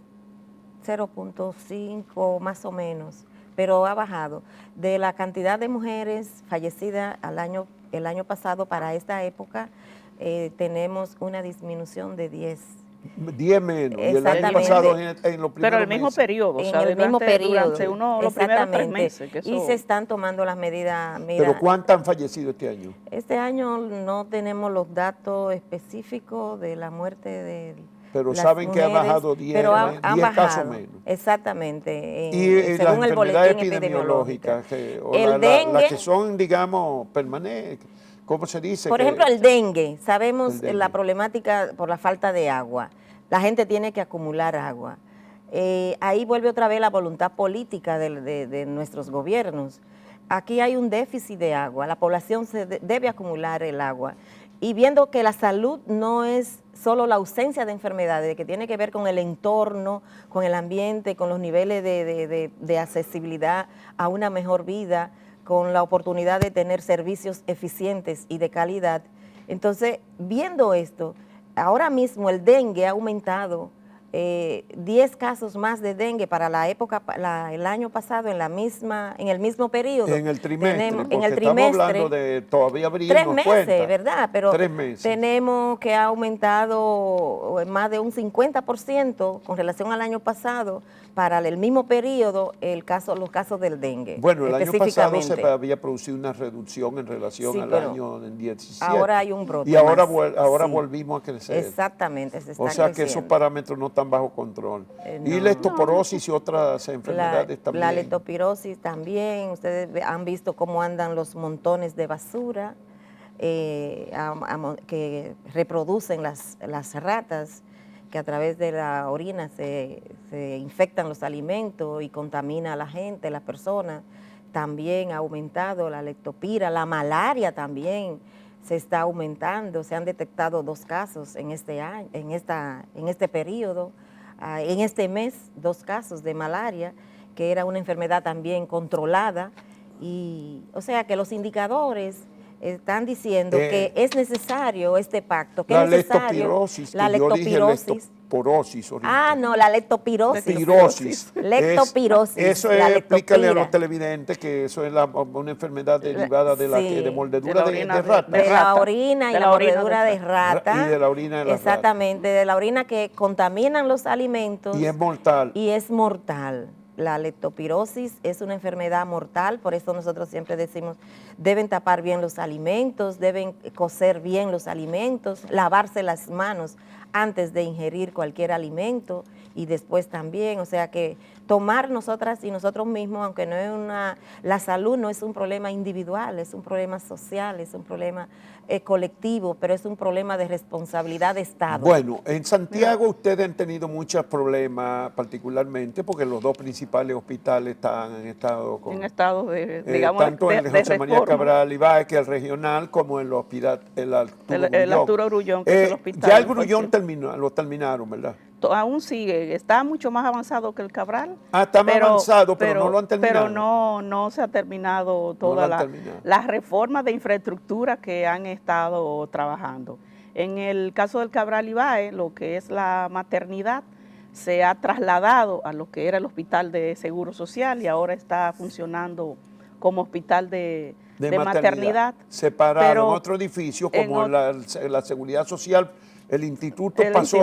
Speaker 4: 0.5 más o menos, pero ha bajado. De la cantidad de mujeres fallecidas el año pasado para esta época, tenemos una disminución de 10.
Speaker 1: 10 menos. Y el año pasado en los primeros
Speaker 3: Pero el mismo
Speaker 1: meses.
Speaker 3: periodo, o sea,
Speaker 4: En el mismo periodo.
Speaker 3: durante los primeros 3 meses. Que
Speaker 4: Y
Speaker 3: eso,
Speaker 4: se están tomando las medidas.
Speaker 1: ¿Pero cuántas han fallecido este año?
Speaker 4: Este año no tenemos los datos específicos de la muerte de
Speaker 1: Pero
Speaker 4: las
Speaker 1: saben que ha
Speaker 4: mujeres,
Speaker 1: bajado 10,
Speaker 4: pero
Speaker 1: 10
Speaker 4: han
Speaker 1: casos
Speaker 4: bajado,
Speaker 1: menos.
Speaker 4: exactamente,
Speaker 1: Y las
Speaker 4: según el
Speaker 1: enfermedades
Speaker 4: boletín epidemiológico.
Speaker 1: epidemiológicas, las que son, digamos, permanentes, ¿cómo se dice?
Speaker 4: Por ejemplo, el dengue, sabemos
Speaker 1: El dengue.
Speaker 4: la problemática por la falta de agua. La gente tiene que acumular agua. Ahí vuelve otra vez la voluntad política de nuestros gobiernos. Aquí hay un déficit de agua, la población debe acumular el agua. Y viendo que la salud no es solo la ausencia de enfermedades, que tiene que ver con el entorno, con el ambiente, con los niveles de accesibilidad a una mejor vida, con la oportunidad de tener servicios eficientes y de calidad. Entonces, viendo esto, ahora mismo el dengue ha aumentado 10 casos más de dengue para la época, el año pasado, en el mismo periodo.
Speaker 1: En el trimestre,
Speaker 4: En el
Speaker 1: estamos hablando de todavía abrirnos
Speaker 4: 3 meses,
Speaker 1: cuenta.
Speaker 4: ¿verdad? Pero
Speaker 1: 3 meses.
Speaker 4: tenemos que ha aumentado más de un 50% con relación al año pasado para el mismo periodo los casos del dengue.
Speaker 1: Bueno, el año pasado se
Speaker 4: específicamente.
Speaker 1: había producido una reducción en relación
Speaker 4: Sí,
Speaker 1: al
Speaker 4: pero
Speaker 1: año 17.
Speaker 4: ahora hay un brote
Speaker 1: Y ahora,
Speaker 4: más.
Speaker 1: ahora
Speaker 4: Sí.
Speaker 1: volvimos a crecer.
Speaker 4: Exactamente, se está
Speaker 1: O sea que esos
Speaker 4: creciendo.
Speaker 1: parámetros no están bajo control.
Speaker 4: No.
Speaker 1: Y la leptospirosis y otras enfermedades también.
Speaker 4: La leptospirosis también. Ustedes han visto cómo andan los montones de basura que reproducen las ratas, que a través de la orina se infectan los alimentos y contamina a la gente, las personas. También ha aumentado la leptopira, la malaria también se está aumentando. Se han detectado 2 casos en este año, en este periodo. En este mes, 2 casos de malaria, que era una enfermedad también controlada. Y, o sea que los indicadores están diciendo que es necesario este pacto, que
Speaker 1: la
Speaker 4: es necesario
Speaker 1: leptospirosis,
Speaker 4: la
Speaker 1: que yo dije
Speaker 4: leptoporosis.
Speaker 1: leptoporosis ahorita.
Speaker 4: Ah, no, la leptospirosis.
Speaker 1: Pirosis.
Speaker 4: Leptospirosis.
Speaker 1: Eso
Speaker 4: la
Speaker 1: es, explícale a
Speaker 4: leptopira.
Speaker 1: los televidentes que eso es una enfermedad derivada de,
Speaker 4: Sí.
Speaker 1: de mordedura
Speaker 3: De la
Speaker 1: de
Speaker 3: orina
Speaker 1: rata.
Speaker 4: De la
Speaker 3: rata.
Speaker 4: orina y
Speaker 3: De
Speaker 4: la
Speaker 3: la orina
Speaker 4: mordedura
Speaker 3: de
Speaker 4: de rata.
Speaker 1: Y de la orina de la rata.
Speaker 4: Exactamente, de la orina que contaminan los alimentos.
Speaker 1: Y es mortal.
Speaker 4: Y es mortal. La leptospirosis es una enfermedad mortal, por eso nosotros siempre decimos, deben tapar bien los alimentos, deben cocer bien los alimentos, lavarse las manos antes de ingerir cualquier alimento y después también, o sea que tomar nosotras y nosotros mismos, aunque no es la salud no es un problema individual, es un problema social, es un problema colectivo, pero es un problema de responsabilidad de Estado.
Speaker 1: Bueno, en Santiago ustedes han tenido muchos problemas, particularmente porque los 2 principales hospitales están en estado
Speaker 3: en estado de, digamos,
Speaker 1: tanto
Speaker 3: de,
Speaker 1: el
Speaker 3: de
Speaker 1: José María
Speaker 3: reforma.
Speaker 1: Cabral Ibáez, que el regional, como el hospital, el
Speaker 3: Arturo Grullón, que es el hospital.
Speaker 1: Ya el Grullón lo terminaron, ¿verdad?
Speaker 3: Aún sigue, está mucho más avanzado que el Cabral.
Speaker 1: Está más avanzado, pero no lo han terminado.
Speaker 3: Pero no se ha terminado todas las reformas de infraestructura que han estado trabajando. En el caso del Cabral Ibáez, lo que es la maternidad, se ha trasladado a lo que era el Hospital de Seguro Social y ahora está funcionando como hospital de maternidad.
Speaker 1: Separado en otro edificio, como la Seguridad Social. El instituto pasó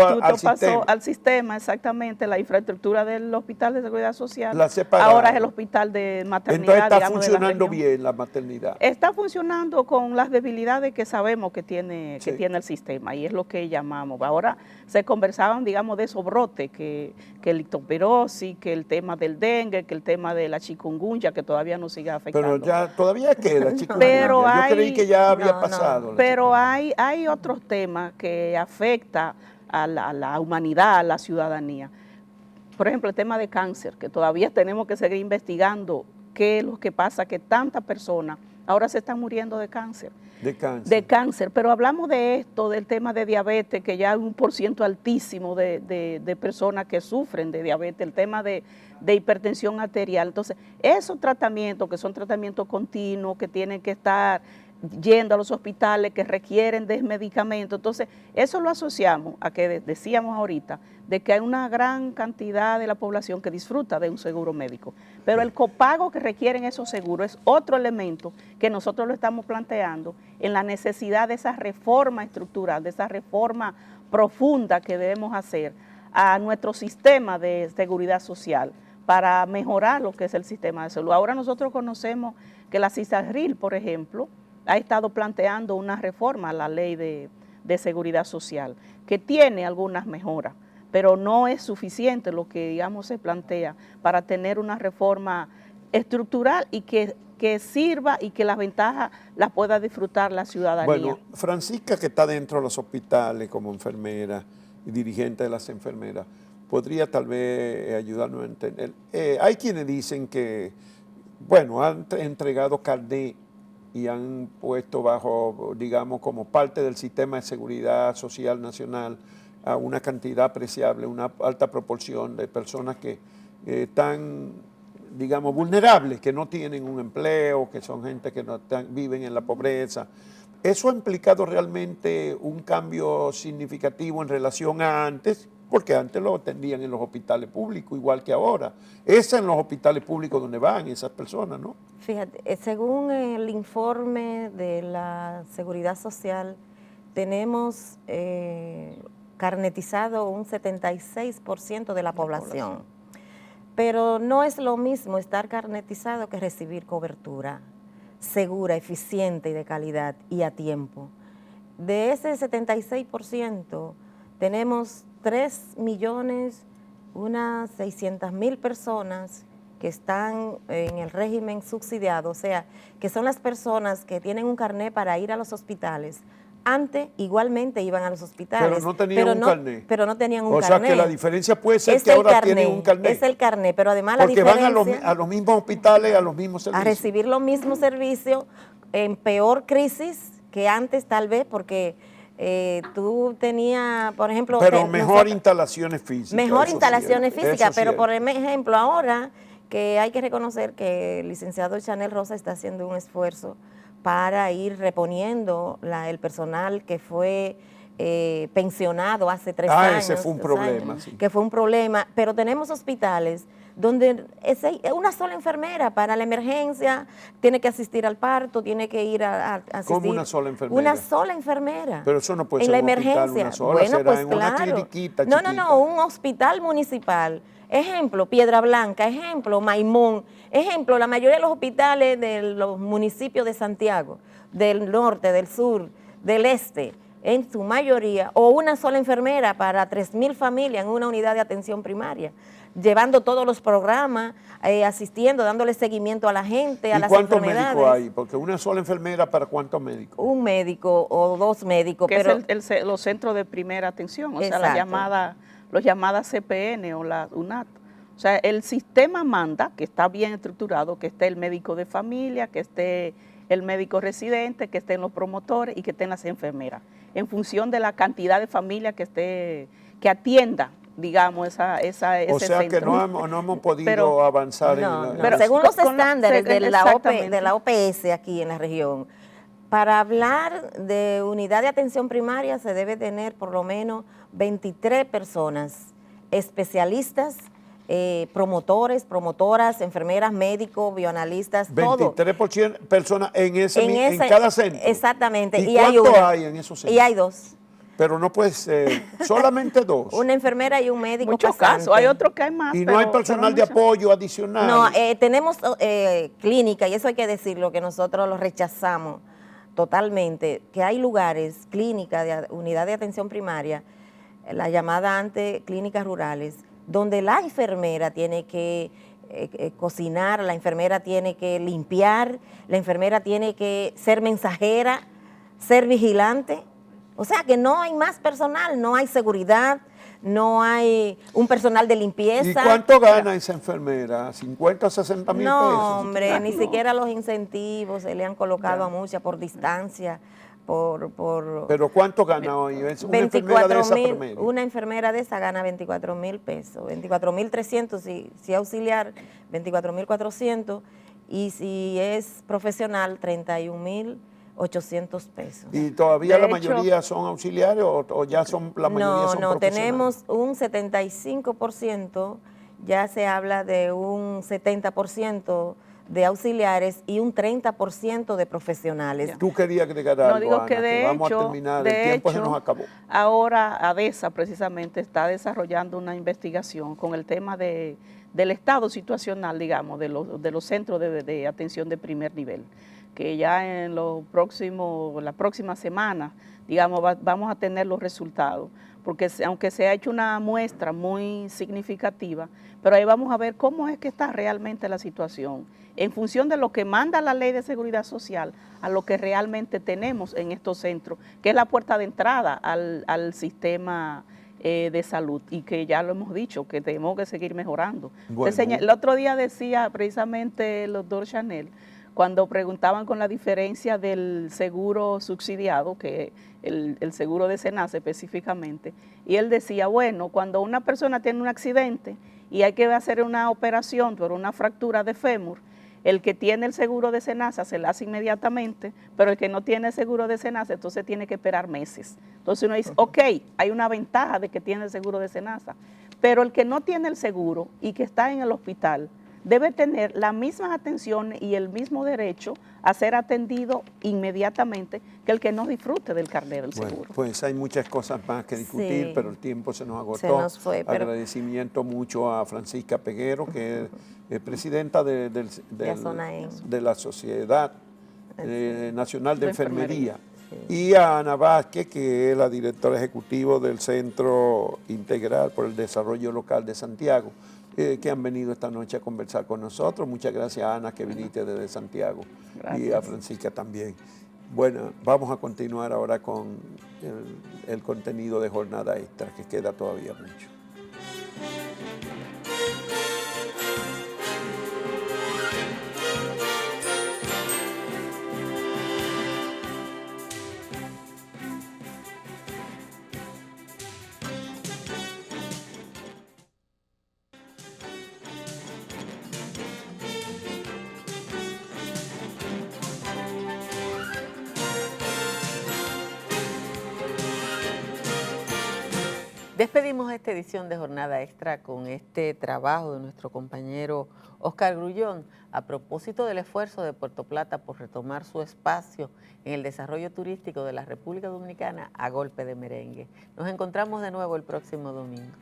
Speaker 3: al sistema, exactamente, la infraestructura del Hospital de Seguridad Social.
Speaker 1: Ahora
Speaker 3: es el Hospital de Maternidad.
Speaker 1: Entonces está funcionando bien la maternidad.
Speaker 3: Está funcionando con las debilidades que sabemos que tiene el sistema y es lo que llamamos. Ahora se conversaban, digamos, de esos brotes, que el leptospirosis, que el tema del dengue, que el tema de la chikungunya, que todavía nos sigue afectando.
Speaker 1: Pero ya todavía queda chikungunya. Yo creí que ya había pasado.
Speaker 3: Pero hay otros temas que afecta a la humanidad, a la ciudadanía. Por ejemplo, el tema de cáncer, que todavía tenemos que seguir investigando qué es lo que pasa, que tantas personas ahora se están muriendo de cáncer.
Speaker 1: De cáncer.
Speaker 3: Pero hablamos de esto, del tema de diabetes, que ya hay un % altísimo de personas que sufren de diabetes, el tema de hipertensión arterial. Entonces, esos tratamientos, que son tratamientos continuos, que tienen que estar yendo a los hospitales, que requieren de medicamentos, entonces eso lo asociamos a que decíamos ahorita, de que hay una gran cantidad de la población que disfruta de un seguro médico, pero el copago que requieren esos seguros es otro elemento que nosotros lo estamos planteando en la necesidad de esa reforma estructural, de esa reforma profunda que debemos hacer a nuestro sistema de seguridad social para mejorar lo que es el sistema de salud. Ahora nosotros conocemos que la CISARRIL, por ejemplo, ha estado planteando una reforma a la ley de seguridad social, que tiene algunas mejoras, pero no es suficiente lo que, digamos, se plantea para tener una reforma estructural y que sirva y que las ventajas las pueda disfrutar la ciudadanía.
Speaker 1: Bueno, Francisca, que está dentro de los hospitales como enfermera y dirigente de las enfermeras, podría tal vez ayudarnos a entender. Hay quienes dicen que, bueno, han entregado carnet y han puesto bajo, digamos, como parte del sistema de seguridad social nacional a una cantidad apreciable, una alta proporción de personas que están, digamos, vulnerables, que no tienen un empleo, que son gente que viven en la pobreza. ¿Eso ha implicado realmente un cambio significativo en relación a antes? Porque antes lo atendían en los hospitales públicos, igual que ahora. Es en los hospitales públicos donde van esas personas, ¿no?
Speaker 4: Fíjate, según el informe de la Seguridad Social, tenemos carnetizado un 76% de la población. Pero no es lo mismo estar carnetizado que recibir cobertura segura, eficiente y de calidad y a tiempo. De ese 76%, tenemos 3.600.000 personas que están en el régimen subsidiado, o sea, que son las personas que tienen un carnet para ir a los hospitales. Antes igualmente iban a los hospitales.
Speaker 1: Pero no tenían un carnet.
Speaker 4: Pero no tenían un carnet.
Speaker 1: O sea que la diferencia puede ser que ahora tienen un carnet.
Speaker 4: Es el carnet, pero además la diferencia...
Speaker 1: Porque van a los mismos hospitales, a los mismos servicios.
Speaker 4: A recibir los mismos servicios en peor crisis que antes tal vez, porque tú tenías, por ejemplo...
Speaker 1: Pero mejor instalaciones físicas.
Speaker 4: Mejor instalaciones físicas, pero por ejemplo ahora que hay que reconocer que el licenciado Chanel Rosa está haciendo un esfuerzo para ir reponiendo el personal que fue pensionado hace 3 años.
Speaker 1: Ese fue un problema, sí.
Speaker 4: Que fue un problema, pero tenemos hospitales donde es una sola enfermera para la emergencia, tiene que asistir al parto, tiene que ir a asistir.
Speaker 1: ¿Cómo una sola enfermera?
Speaker 4: Una sola enfermera.
Speaker 1: Pero eso no puede
Speaker 4: en
Speaker 1: ser
Speaker 4: la
Speaker 1: un
Speaker 4: emergencia.
Speaker 1: Hospital una sola,
Speaker 4: bueno,
Speaker 1: será
Speaker 4: pues
Speaker 1: en
Speaker 4: claro.
Speaker 1: Una cliniquita
Speaker 4: chiquita. No, un hospital municipal. Ejemplo, Piedra Blanca, ejemplo, Maimón, ejemplo, la mayoría de los hospitales de los municipios de Santiago, del norte, del sur, del este, en su mayoría, o una sola enfermera para 3.000 familias en una unidad de atención primaria, llevando todos los programas, asistiendo, dándole seguimiento a la gente, a las enfermedades.
Speaker 1: ¿Y cuántos médicos hay? Porque una sola enfermera para ¿cuántos médicos?
Speaker 4: Un médico o 2 médicos.
Speaker 3: Que pero es los centros de primera atención, o sea, los llamadas CPN o la UNAT. O sea, el sistema manda, que está bien estructurado, que esté el médico de familia, que esté el médico residente, que estén los promotores y que estén las enfermeras, en función de la cantidad de familias que atienda, digamos, ese centro.
Speaker 1: O sea que no hemos podido avanzar
Speaker 4: pero según los estándares de la OPS aquí en la región, para hablar de unidad de atención primaria se debe tener por lo menos 23 personas, especialistas, promotores, promotoras, enfermeras, médicos, bioanalistas,
Speaker 1: 23% personas en cada centro.
Speaker 4: Exactamente.
Speaker 1: ¿Y cuántos hay en esos centros?
Speaker 4: Y hay 2.
Speaker 1: Pero no puede ser, solamente 2.
Speaker 4: Una enfermera y un médico.
Speaker 3: Muchos casos, hay otros que hay más.
Speaker 1: Y no hay personal de apoyo adicional.
Speaker 4: No, tenemos clínica, y eso hay que decirlo, que nosotros lo rechazamos totalmente, que hay lugares, clínicas de unidad de atención primaria, la llamada antes clínicas rurales, donde la enfermera tiene que cocinar, la enfermera tiene que limpiar, la enfermera tiene que ser mensajera, ser vigilante. O sea que no hay más personal, no hay seguridad, no hay un personal de limpieza.
Speaker 1: ¿Y cuánto gana esa enfermera? ¿50 o 60 mil pesos?
Speaker 4: No, hombre, ni siquiera los incentivos se le han colocado a muchas por distancia, por
Speaker 1: ¿Pero cuánto gana hoy? Es una enfermera de
Speaker 4: 24
Speaker 1: esa
Speaker 4: mil.
Speaker 1: promedio.
Speaker 4: Una enfermera de esa gana 24.000 pesos, 24.300 si auxiliar, 24.400, y si es profesional, 31.800 pesos.
Speaker 1: ¿Y todavía
Speaker 3: De
Speaker 1: la
Speaker 3: hecho,
Speaker 1: mayoría son auxiliares o ya son la mayoría son
Speaker 4: No,
Speaker 1: profesionales?
Speaker 4: tenemos un 75%, ya se habla de un 70% de auxiliares y un 30% de profesionales.
Speaker 1: Tú querías agregar
Speaker 3: No,
Speaker 1: algo,
Speaker 3: digo
Speaker 1: Ana,
Speaker 3: que de
Speaker 1: vamos
Speaker 3: hecho,
Speaker 1: a terminar, el tiempo se nos acabó.
Speaker 3: ahora ADESA precisamente está desarrollando una investigación con el tema del estado situacional, digamos, de los centros de atención de primer nivel, que ya en la próxima semana, digamos, vamos a tener los resultados, porque aunque se ha hecho una muestra muy significativa, pero ahí vamos a ver cómo es que está realmente la situación, en función de lo que manda la Ley de Seguridad Social, a lo que realmente tenemos en estos centros, que es la puerta de entrada al sistema de salud, y que ya lo hemos dicho, que tenemos que seguir mejorando.
Speaker 1: Bueno.
Speaker 3: El otro día decía precisamente el doctor Chanel, cuando preguntaban con la diferencia del seguro subsidiado, que el seguro de SENASA específicamente, y él decía, bueno, cuando una persona tiene un accidente y hay que hacer una operación por una fractura de fémur, el que tiene el seguro de SENASA se la hace inmediatamente, pero el que no tiene seguro de SENASA entonces tiene que esperar meses. Entonces uno dice, ok, hay una ventaja de que tiene el seguro de SENASA, pero el que no tiene el seguro y que está en el hospital debe tener las mismas atenciones y el mismo derecho a ser atendido inmediatamente que el que no disfrute del carnet del
Speaker 1: Bueno,
Speaker 3: seguro.
Speaker 1: pues hay muchas cosas más que discutir,
Speaker 4: Sí.
Speaker 1: pero el tiempo se nos agotó.
Speaker 4: Se nos fue, pero-
Speaker 1: Agradecimiento mucho a Francisca Peguero, que es presidenta
Speaker 4: Asonaen.
Speaker 1: de la Sociedad Nacional de
Speaker 3: De
Speaker 1: Enfermería.
Speaker 3: Enfermería.
Speaker 1: Y a Ana Vázquez, que es la directora ejecutiva del Centro Integral por el Desarrollo Local de Santiago, que han venido esta noche a conversar con nosotros. Muchas gracias, Ana, que viniste desde Santiago. Y a
Speaker 3: Gracias.
Speaker 1: Francisca también. Bueno, vamos a continuar ahora con el contenido de Jornada Extra, que queda todavía mucho.
Speaker 2: Despedimos esta edición de Jornada Extra con este trabajo de nuestro compañero Oscar Grullón a propósito del esfuerzo de Puerto Plata por retomar su espacio en el desarrollo turístico de la República Dominicana a golpe de merengue. Nos encontramos de nuevo el próximo domingo.